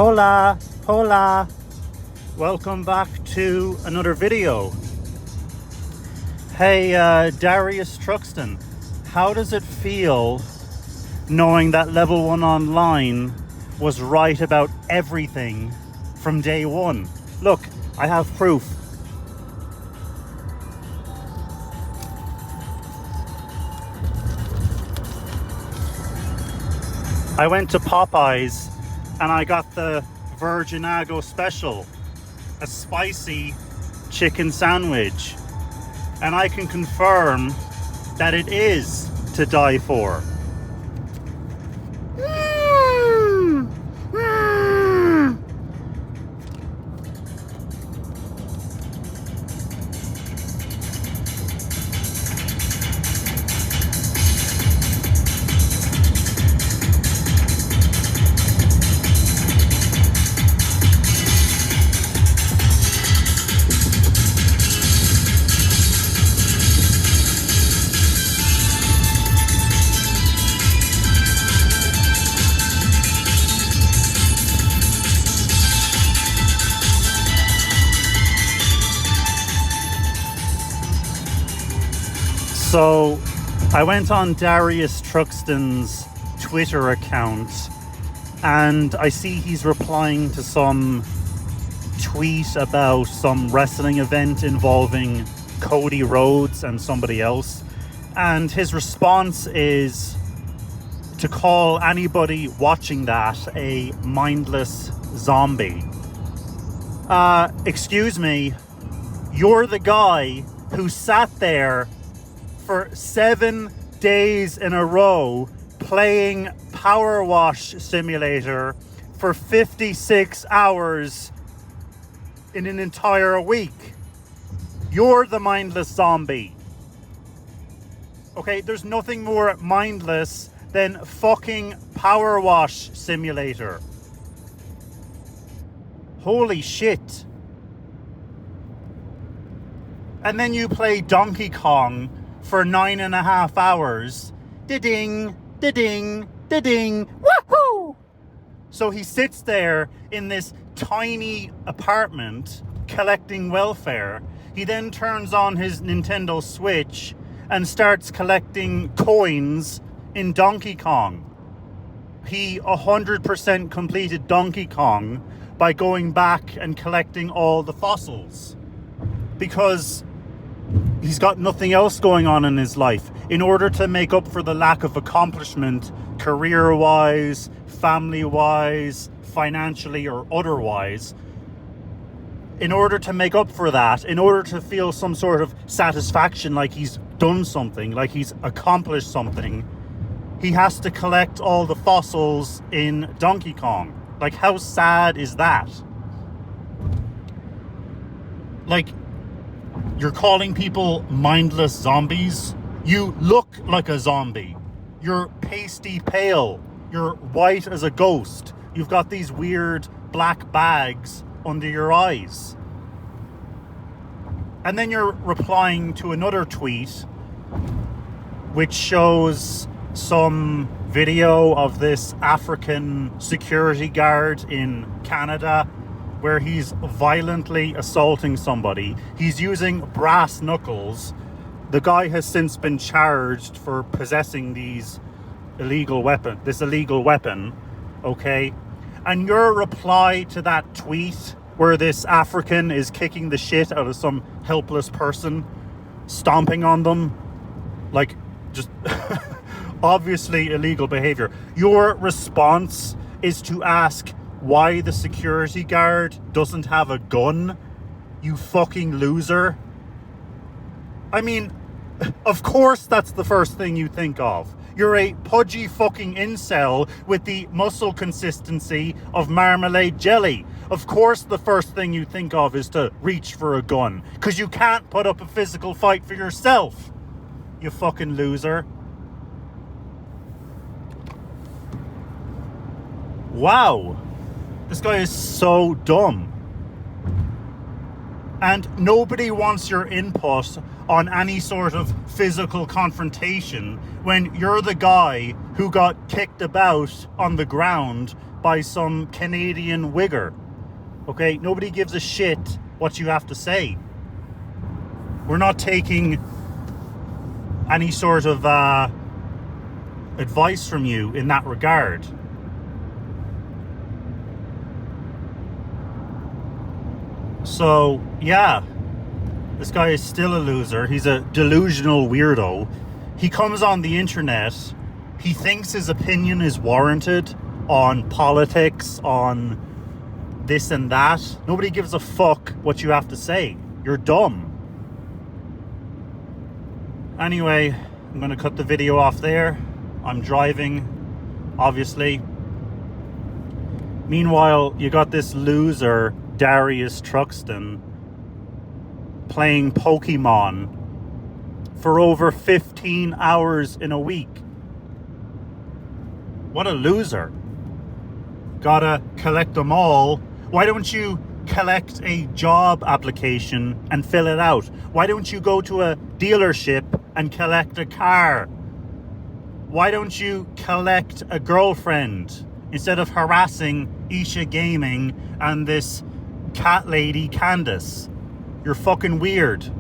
Hola, hola. Welcome back to another video. Hey, Darius Truxton, how does it feel knowing that level 1 online was right about everything from day one? Look, I have proof. I went to Popeyes and I got the Virginago special, a spicy chicken sandwich. And I can confirm that it is to die for. So I went on Darius Truxton's Twitter account and I see he's replying to some tweet about some wrestling event involving Cody Rhodes and somebody else. And his response is to call anybody watching that a mindless zombie. Excuse me, you're the guy who sat there for 7 days in a row playing Power Wash Simulator for 56 hours in an entire week. You're the mindless zombie. Okay, there's nothing more mindless than fucking Power Wash Simulator. Holy shit. And then you play Donkey Kong for 9.5 hours. Da-ding, da-ding, da-ding, woohoo! So he sits there in this tiny apartment collecting welfare. He then turns on his Nintendo Switch and starts collecting coins in Donkey Kong. He 100% completed Donkey Kong by going back and collecting all the fossils. Because he's got nothing else going on in his life. In order to make up for the lack of accomplishment, career-wise, family-wise, financially or otherwise, in order to make up for that, in order to feel some sort of satisfaction, like he's done something, like he's accomplished something, he has to collect all the fossils in Donkey Kong. Like, how sad is that? Like, you're calling people mindless zombies? You look like a zombie. You're pasty pale. You're white as a ghost. You've got these weird black bags under your eyes. And then you're replying to another tweet which shows some video of this African security guard in Canada where he's violently assaulting somebody. He's using brass knuckles. The guy has since been charged for possessing this illegal weapon, okay? And your reply to that tweet where this African is kicking the shit out of some helpless person, stomping on them, like, just obviously illegal behavior. Your response is to ask why the security guard doesn't have a gun, you fucking loser. I mean, of course that's the first thing you think of. You're a pudgy fucking incel with the muscle consistency of marmalade jelly. Of course the first thing you think of is to reach for a gun, because you can't put up a physical fight for yourself, you fucking loser. Wow. This guy is so dumb. And nobody wants your input on any sort of physical confrontation when you're the guy who got kicked about on the ground by some Canadian wigger. Okay, nobody gives a shit what you have to say. We're not taking any sort of advice from you in that regard. So, yeah, this guy is still a loser. He's a delusional weirdo. He comes on the internet. He thinks his opinion is warranted on politics, on this and that. Nobody gives a fuck what you have to say. You're dumb. Anyway, I'm going to cut the video off there. I'm driving, obviously. Meanwhile, you got this loser, Darius Truxton, playing Pokemon for over 15 hours in a week. What a loser. Gotta collect them all. Why don't you collect a job application and fill it out? Why don't you go to a dealership and collect a car? Why don't you collect a girlfriend instead of harassing Isha Gaming and this cat lady Candace? You're fucking weird.